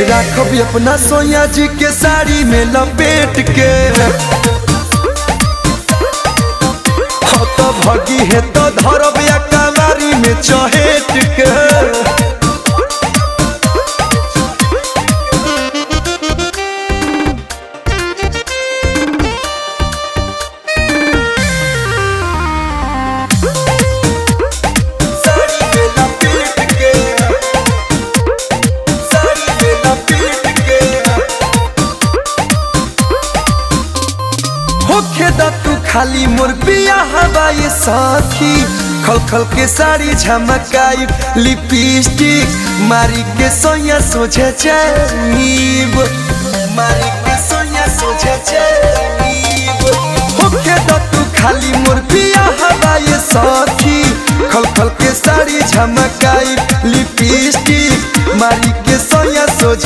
राखब अपना सोया जी के साड़ी में लपेट के। हाँ तो भगी है तो धरब या कवारी में चहेट के। तू खाली मोर पिया हवाई साथी खल खल के साड़ी झमकाई लिपस्टिक मारी के सोया सोझे जाइब। मारी के सोया सोझे जाइब। होके तू खाली मोर पिया हवाई साथी खल खल के साड़ी झमकाई लिपस्टिक मारी के सोया सोझे